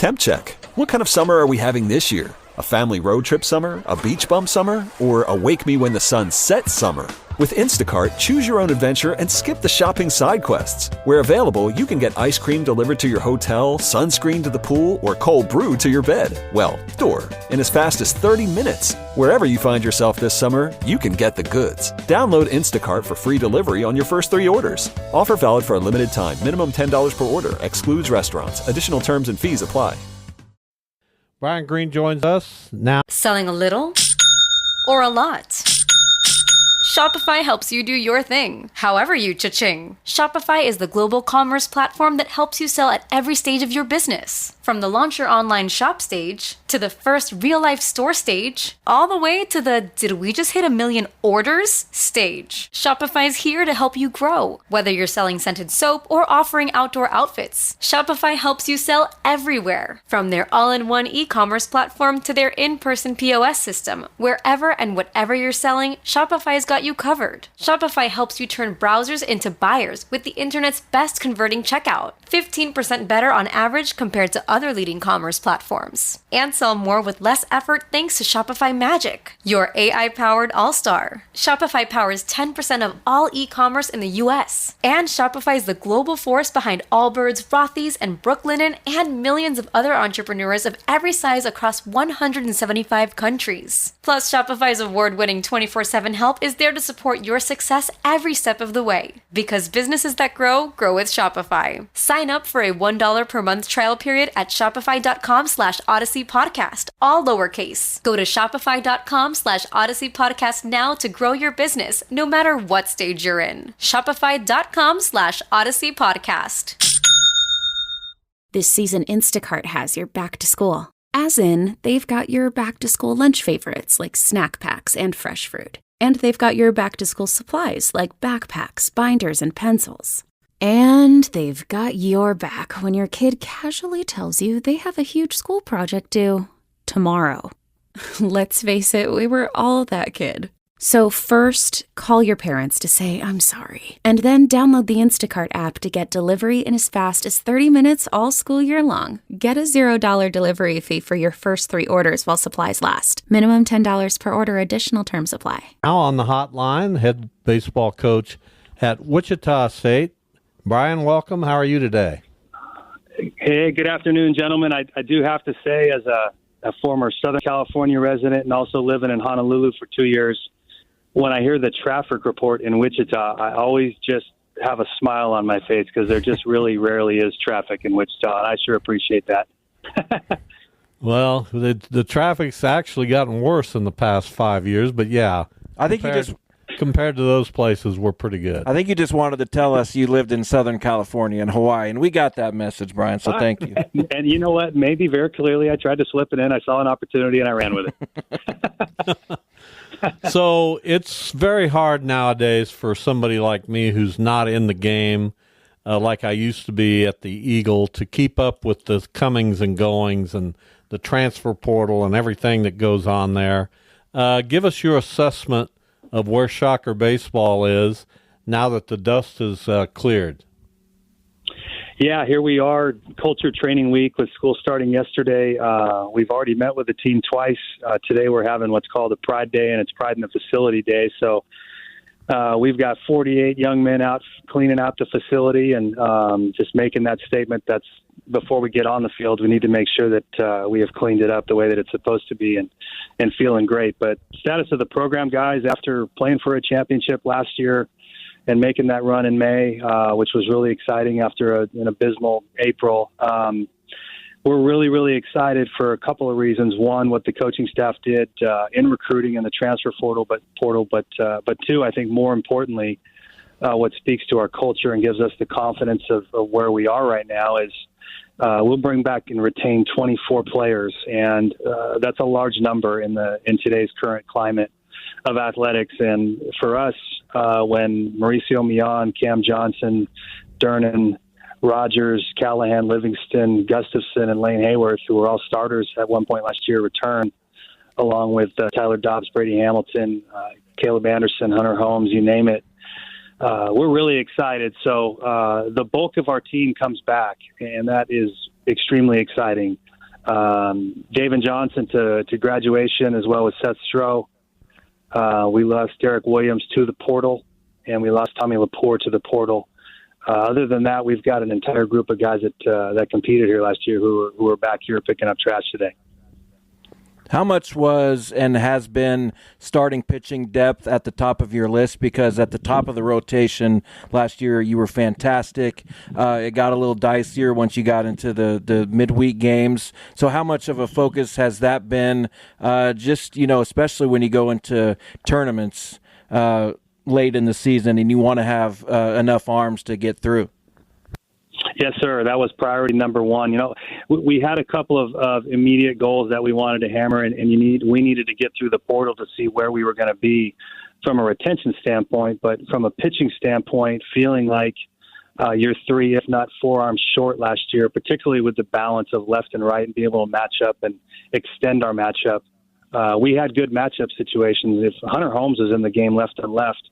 Temp check. What kind of summer are we having this year? A family road trip summer? A beach bum summer? Or a wake me when the sun sets summer? With Instacart, choose your own adventure and skip the shopping side quests. Where available, you can get ice cream delivered to your hotel, sunscreen to the pool, or cold brew to your bed. Well, door. In as fast as 30 minutes. Wherever you find yourself this summer, you can get the goods. Download Instacart for free delivery on your first 3 orders. Offer valid for a limited time. Minimum $10 per order. Excludes restaurants. Additional terms and fees apply. Brian Green joins us now. Selling a little or a lot? Shopify helps you do your thing, however you cha-ching. Shopify is the global commerce platform that helps you sell at every stage of your business. From the launch your online shop stage, to the first real-life store stage, all the way to the did we just hit 1 million orders stage. Shopify's here to help you grow. Whether you're selling scented soap or offering outdoor outfits, Shopify helps you sell everywhere. From their all-in-one e-commerce platform to their in-person POS system, wherever and whatever you're selling, Shopify's got you covered. Shopify helps you turn browsers into buyers with the internet's best converting checkout. 15% better on average compared to other leading commerce platforms. And sell more with less effort thanks to Shopify Magic, your AI-powered all-star. Shopify powers 10% of all e-commerce in the US. And Shopify is the global force behind Allbirds, Rothy's, and Brooklinen, and millions of other entrepreneurs of every size across 175 countries. Plus, Shopify's award-winning 24/7 help is there to support your success every step of the way. Because businesses that grow, grow with Shopify. Sign up for a $1 per month trial period at shopify.com/Odyssey Podcast, all lowercase. Go to shopify.com/Odyssey Podcast now to grow your business, no matter what stage you're in. Shopify.com/Odyssey Podcast. This season, Instacart has your back to school. As in, they've got your back to school lunch favorites like snack packs and fresh fruit. And they've got your back to school supplies like backpacks, binders, and pencils. And they've got your back when your kid casually tells you they have a huge school project due tomorrow. Let's face it, we were all that kid. So first, call your parents to say, I'm sorry. And then download the Instacart app to get delivery in as fast as 30 minutes all school year long. Get a $0 delivery fee for your first 3 orders while supplies last. Minimum $10 per order. Additional terms apply. Now on the hotline, head baseball coach at Wichita State. Brian, welcome. How are you today? Hey, good afternoon, gentlemen. I do have to say, as a former Southern California resident and also living in Honolulu for 2 years, when I hear the traffic report in Wichita, I always just have a smile on my face because there just really rarely is traffic in Wichita, and I sure appreciate that. Well, the traffic's actually gotten worse in the past 5 years, but yeah, I think compared to those places, we're pretty good. I think you just wanted to tell us you lived in Southern California and Hawaii, and we got that message, Brian, so thank you. And you know what? Maybe very clearly I tried to slip it in. I saw an opportunity, and I ran with it. So it's very hard nowadays for somebody like me who's not in the game, like I used to be at the Eagle, to keep up with the comings and goings and the transfer portal and everything that goes on there. Give us your assessment of where Shocker baseball is now that the dust is cleared. Yeah, here we are, Culture Training Week with school starting yesterday. We've already met with the team twice. Today we're having what's called a Pride Day, and it's Pride in the Facility Day. So we've got 48 young men out cleaning out the facility and just making that statement that's before we get on the field, we need to make sure that we have cleaned it up the way that it's supposed to be and feeling great. But status of the program, guys, after playing for a championship last year, and making that run in May, which was really exciting after an abysmal April. We're really, really excited for a couple of reasons. One, what the coaching staff did in recruiting and the transfer portal, but two, I think more importantly, what speaks to our culture and gives us the confidence of where we are right now is we'll bring back and retain 24 players, and that's a large number in today's current climate of athletics. And for us, when Mauricio Millan, Cam Johnson, Dernan, Rogers, Callahan, Livingston, Gustafson, and Lane Hayworth, who were all starters at one point last year, return, along with Tyler Dobbs, Brady Hamilton, Caleb Anderson, Hunter Holmes, you name it. We're really excited. So the bulk of our team comes back, and that is extremely exciting. David Johnson to graduation, as well as Seth Stroh. We lost Derek Williams to the portal, and we lost Tommy Lepore to the portal. Other than that, we've got an entire group of guys that competed here last year who are back here picking up trash today. How much was and has been starting pitching depth at the top of your list? Because at the top of the rotation last year, you were fantastic. It got a little dicier once you got into the midweek games. So how much of a focus has that been, especially when you go into tournaments late in the season and you want to have enough arms to get through? Yes, sir. That was priority number one. We had a couple of immediate goals that we wanted to hammer, and we needed to get through the portal to see where we were going to be from a retention standpoint. But from a pitching standpoint, feeling like you're 3, if not 4 arms short last year, particularly with the balance of left and right and be able to match up and extend our matchup. We had good matchup situations. If Hunter Holmes was in the game left and left,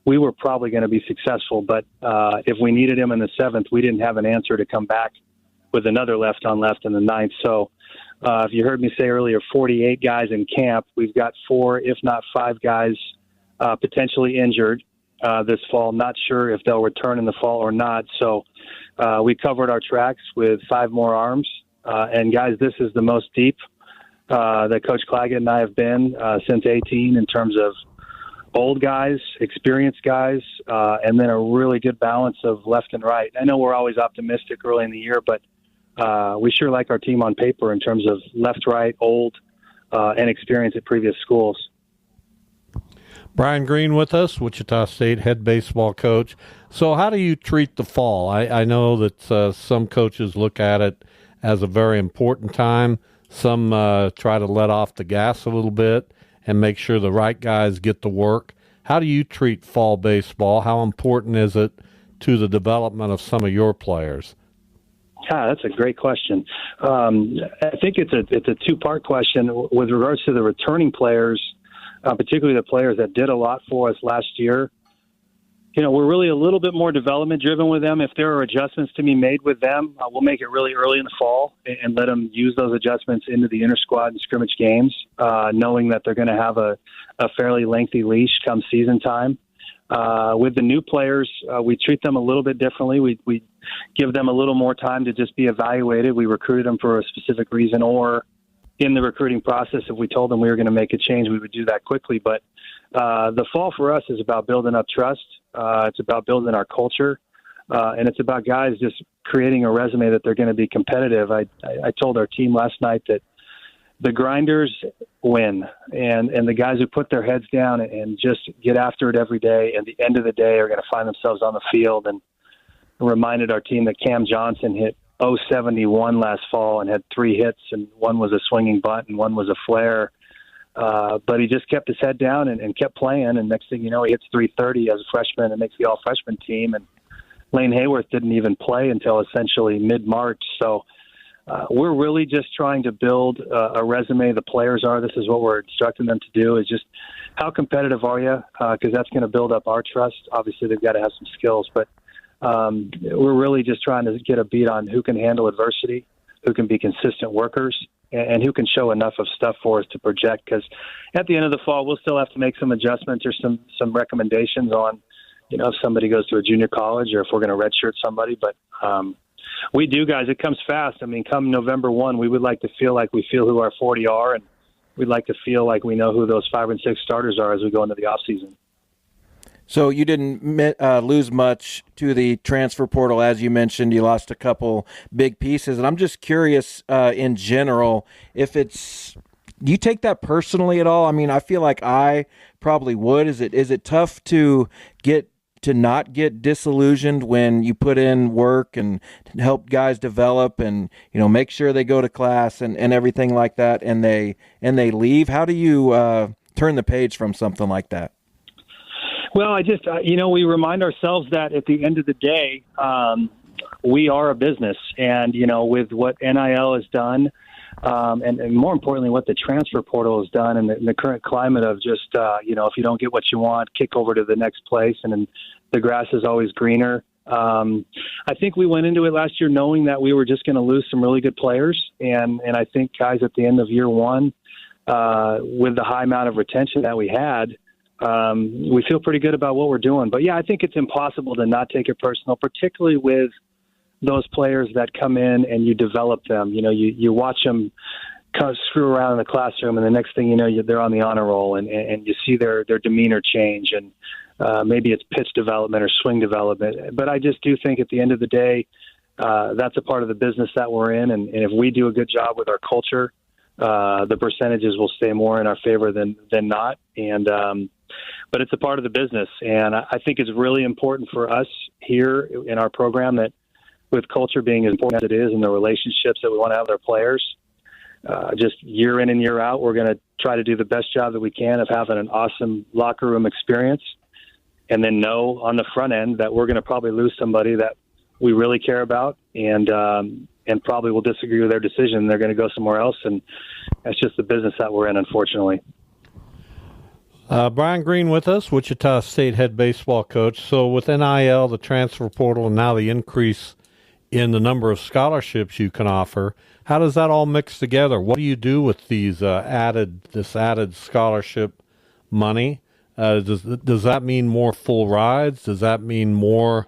we were probably going to be successful. But if we needed him in the 7th, we didn't have an answer to come back with another left on left in the 9th. So if you heard me say earlier, 48 guys in camp, we've got 4, if not 5 guys potentially injured this fall. Not sure if they'll return in the fall or not. So we covered our tracks with 5 more arms. And guys, this is the most deep that Coach Claggett and I have been since 18 in terms of old guys, experienced guys, and then a really good balance of left and right. I know we're always optimistic early in the year, but we sure like our team on paper in terms of left, right, old, and experience at previous schools. Brian Green with us, Wichita State head baseball coach. So how do you treat the fall? I know that some coaches look at it as a very important time. Some try to let off the gas a little bit and make sure the right guys get to work. How do you treat fall baseball? How important is it to the development of some of your players? That's a great question. I think it's a 2-part question with regards to the returning players, particularly the players that did a lot for us last year. We're really a little bit more development driven with them. If there are adjustments to be made with them, we'll make it really early in the fall and let them use those adjustments into the inter-squad and scrimmage games, knowing that they're going to have a fairly lengthy leash come season time. With the new players, we treat them a little bit differently. We give them a little more time to just be evaluated. We recruited them for a specific reason, or in the recruiting process, if we told them we were going to make a change, we would do that quickly. But the fall for us is about building up trust. It's about building our culture, and it's about guys just creating a resume that they're going to be competitive. I told our team last night that the grinders win, and the guys who put their heads down and just get after it every day, and at the end of the day are going to find themselves on the field. And reminded our team that Cam Johnson hit .071 last fall and had 3 hits, and one was a swinging bunt and one was a flare. But he just kept his head down and kept playing. And next thing you know, he hits .330 as a freshman and makes the all-freshman team. And Lane Hayworth didn't even play until essentially mid-March. So we're really just trying to build a resume. The players are. This is what we're instructing them to do, is just how competitive are you? Because that's going to build up our trust. Obviously, they've got to have some skills. But we're really just trying to get a beat on who can handle adversity, who can be consistent workers, and who can show enough of stuff for us to project. Because at the end of the fall, we'll still have to make some adjustments or some recommendations on, if somebody goes to a junior college or if we're going to redshirt somebody. But we do, guys. It comes fast. I mean, come November 1, we would like to feel like we feel who our 40 are, and we'd like to feel like we know who those 5 and 6 starters are as we go into the offseason. So you didn't lose much to the transfer portal, as you mentioned. You lost a couple big pieces, and I'm just curious, in general, if do you take that personally at all? I mean, I feel like I probably would. Is it tough to not get disillusioned when you put in work and help guys develop and make sure they go to class and everything like that, and they leave? How do you turn the page from something like that? Well, I just, we remind ourselves that at the end of the day, we are a business. And, with what NIL has done, and more importantly, what the transfer portal has done, and the current climate of just, if you don't get what you want, kick over to the next place, and then the grass is always greener. I think we went into it last year knowing that we were just going to lose some really good players. And I think guys at the end of year one, with the high amount of retention that we had, we feel pretty good about what we're doing. But, yeah, I think it's impossible to not take it personal, particularly with those players that come in and you develop them. You know, you watch them kind of screw around in the classroom, and the next thing you know, they're on the honor roll, and you see their demeanor change, and maybe it's pitch development or swing development. But I just do think at the end of the day, that's a part of the business that we're in, and if we do a good job with our culture, the percentages will stay more in our favor than not. And but it's a part of the business, and I think it's really important for us here in our program that, with culture being as important as it is and the relationships that we want to have with our players, just year in and year out, we're going to try to do the best job that we can of having an awesome locker room experience, and then know on the front end that we're going to probably lose somebody that we really care about, and probably will disagree with their decision. They're going to go somewhere else, and that's just the business that we're in, unfortunately. Brian Green with us, Wichita State head baseball coach. So with NIL, the transfer portal, and now the increase in the number of scholarships you can offer, how does that all mix together? What do you do with these added scholarship money? Does that mean more full rides? Does that mean more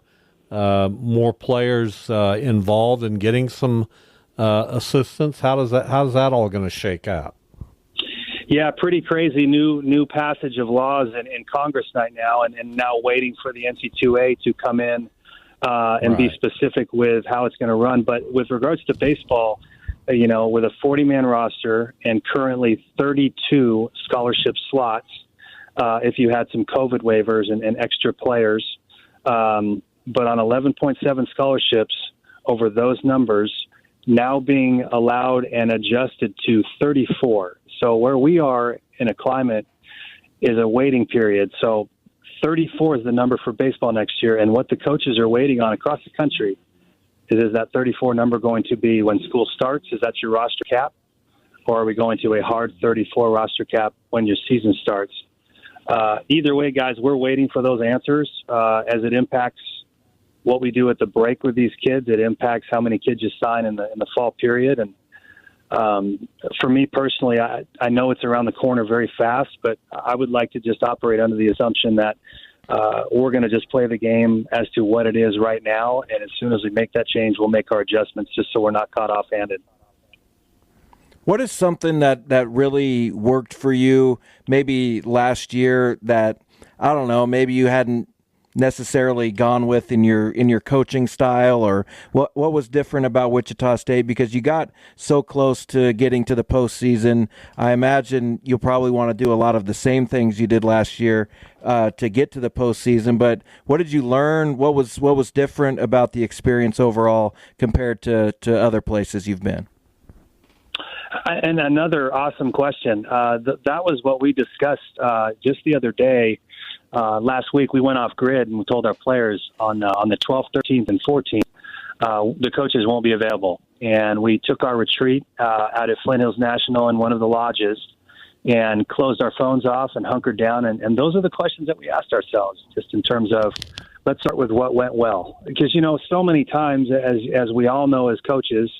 players involved in getting some assistance? How's that all going to shake out? Yeah, pretty crazy new passage of laws in Congress right now, and now waiting for the NC2A to come in and be specific with how it's going to run. But with regards to baseball, you know, with a 40-man roster and currently 32 scholarship slots, if you had some COVID waivers and extra players, but on 11.7 scholarships over those numbers, now being allowed and adjusted to 34. So where we are in a climate is a waiting period. So 34 is the number for baseball next year. And what the coaches are waiting on across the country is that 34 number going to be when school starts? Is that your roster cap? Or are we going to a hard 34 roster cap when your season starts? Either way, guys, we're waiting for those answers as it impacts what we do at the break with these kids. It impacts how many kids you sign in the fall period. And for me personally, I know it's around the corner very fast, but I would like to just operate under the assumption that we're going to just play the game as to what it is right now. And as soon as we make that change, we'll make our adjustments just so we're not caught off-handed. What is something that really worked for you maybe last year that, I don't know, maybe you hadn't necessarily gone with in your coaching style, or what was different about Wichita State? Because you got so close to getting to the postseason, I imagine you'll probably want to do a lot of the same things you did last year to get to the postseason. But what did you learn? What was different about the experience overall compared to other places you've been? And another awesome question. That was what we discussed just the other day. Last week, we went off grid and we told our players on the 12th, 13th, and 14th, the coaches won't be available. And we took our retreat out at Flint Hills National in one of the lodges and closed our phones off and hunkered down. And those are the questions that we asked ourselves, just in terms of, let's start with what went well. Because, you know, so many times, as we all know as coaches,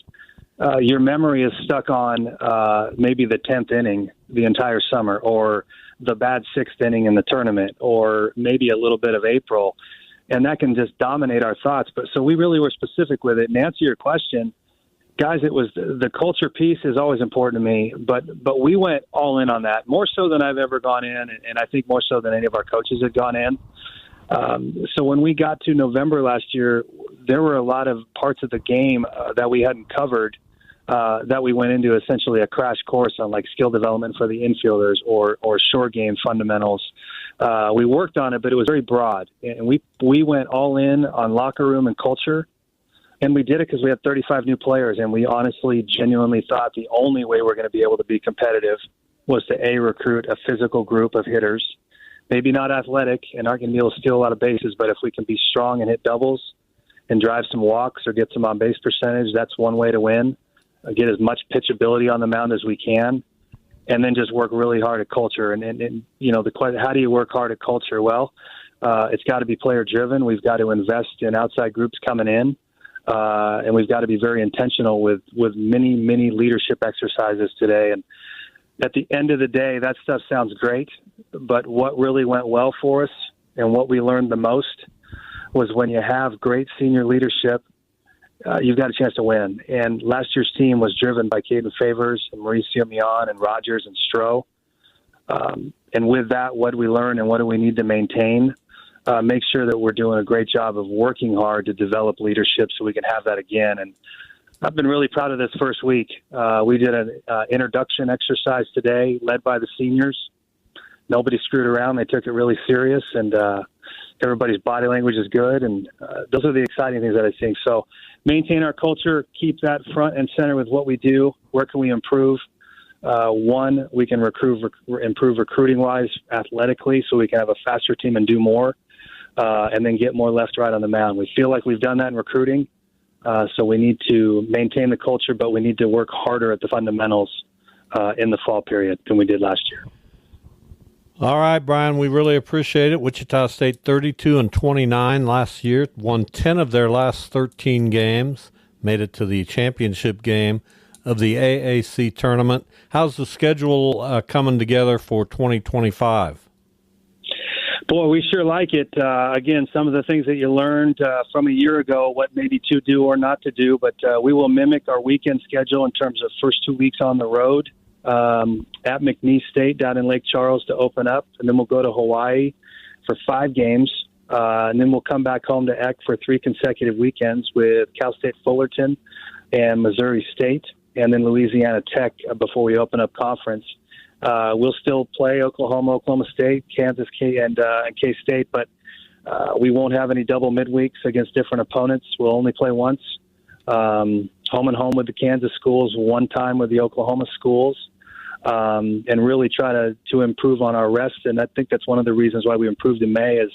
your memory is stuck on maybe the 10th inning the entire summer, or the bad 6th inning in the tournament, or maybe a little bit of April, and that can just dominate our thoughts. But so we really were specific with it. And to answer your question, guys, it was the culture piece is always important to me, but we went all in on that, more so than I've ever gone in, and I think more so than any of our coaches had gone in. So when we got to November last year, there were a lot of parts of the game that we hadn't covered, that we went into essentially a crash course on, like skill development for the infielders or short game fundamentals. We worked on it, but it was very broad. And we went all in on locker room and culture. And we did it because we had 35 new players. And we honestly, genuinely thought the only way we're going to be able to be competitive was to recruit a physical group of hitters, maybe not athletic and aren't going to be able to steal a lot of bases, but if we can be strong and hit doubles and drive some walks or get some on-base percentage, that's one way to win. Get as much pitchability on the mound as we can, and then just work really hard at culture. And you know, the question, how do you work hard at culture? Well, It's got to be player-driven. We've got to invest in outside groups coming in, and we've got to be very intentional with many, many leadership exercises today. And at the end of the day, that stuff sounds great, but what really went well for us and what we learned the most was when you have great senior leadership, you've got a chance to win. And last year's team was driven by Caden Favors and Mauricio Mion and Rogers and Stroh. And with that, what do we learn and what do we need to maintain? Make sure that we're doing a great job of working hard to develop leadership so we can have that again. And I've been really proud of this first week. We did an introduction exercise today led by the seniors. Nobody screwed around. They took it really serious, and everybody's body language is good. And those are the exciting things that I think. So maintain our culture, keep that front and center with what we do. Where can we improve? One, we can improve recruiting-wise, athletically, so we can have a faster team and do more, and then get more left-right on the mound. We feel like we've done that in recruiting, so we need to maintain the culture, but we need to work harder at the fundamentals in the fall period than we did last year. All right, Brian, we really appreciate it. Wichita State 32-29 last year, won 10 of their last 13 games, made it to the championship game of the AAC tournament. How's the schedule coming together for 2025? Boy, we sure like it. Again, some of the things that you learned from a year ago, what maybe to do or not to do, but we will mimic our weekend schedule in terms of first 2 weeks on the road at McNeese State down in Lake Charles to open up, and then we'll go to Hawaii for 5 games, and then we'll come back home to Eck for 3 consecutive weekends with Cal State Fullerton and Missouri State, and then Louisiana Tech before we open up conference. We'll still play Oklahoma, Oklahoma State, Kansas, and K-State, but we won't have any double midweeks against different opponents. We'll only play once, home and home with the Kansas schools, one time with the Oklahoma schools, and really try to improve on our rest. And I think that's one of the reasons why we improved in May is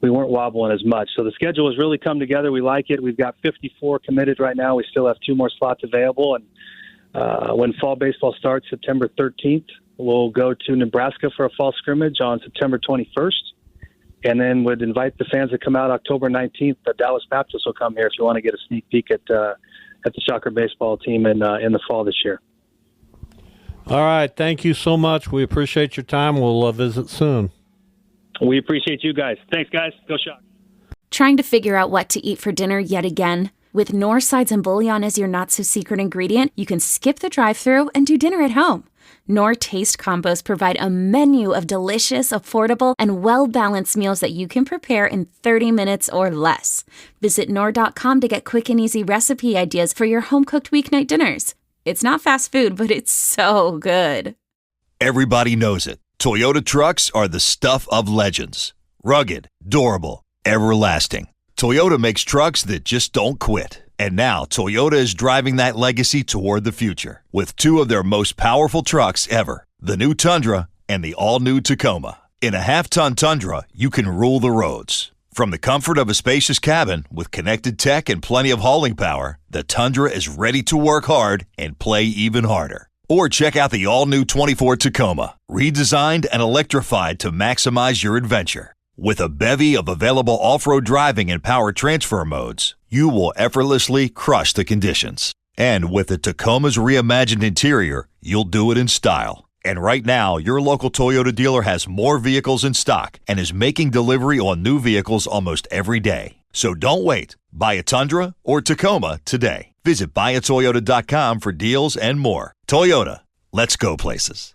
we weren't wobbling as much. So the schedule has really come together. We like it. We've got 54 committed right now. We still have 2 more slots available. And when fall baseball starts September 13th, we'll go to Nebraska for a fall scrimmage on September 21st. And then would invite the fans to come out October 19th. The Dallas Baptist will come here if you want to get a sneak peek at the Shocker baseball team in the fall this year. All right. Thank you so much. We appreciate your time. We'll visit soon. We appreciate you guys. Thanks, guys. Go Shock. Trying to figure out what to eat for dinner yet again? With Knorr sides and bouillon as your not-so-secret ingredient, you can skip the drive-thru and do dinner at home. Knorr Taste Combos provide a menu of delicious, affordable, and well-balanced meals that you can prepare in 30 minutes or less. Visit Knorr.com to get quick and easy recipe ideas for your home-cooked weeknight dinners. It's not fast food, but it's so good. Everybody knows it. Toyota trucks are the stuff of legends. Rugged, durable, everlasting. Toyota makes trucks that just don't quit. And now Toyota is driving that legacy toward the future with 2 of their most powerful trucks ever, the new Tundra and the all-new Tacoma. In a half-ton Tundra, you can rule the roads. From the comfort of a spacious cabin with connected tech and plenty of hauling power, the Tundra is ready to work hard and play even harder. Or check out the all-new 24 Tacoma, redesigned and electrified to maximize your adventure. With a bevy of available off-road driving and power transfer modes, you will effortlessly crush the conditions. And with the Tacoma's reimagined interior, you'll do it in style. And right now, your local Toyota dealer has more vehicles in stock and is making delivery on new vehicles almost every day. So don't wait. Buy a Tundra or Tacoma today. Visit buyatoyota.com for deals and more. Toyota, let's go places.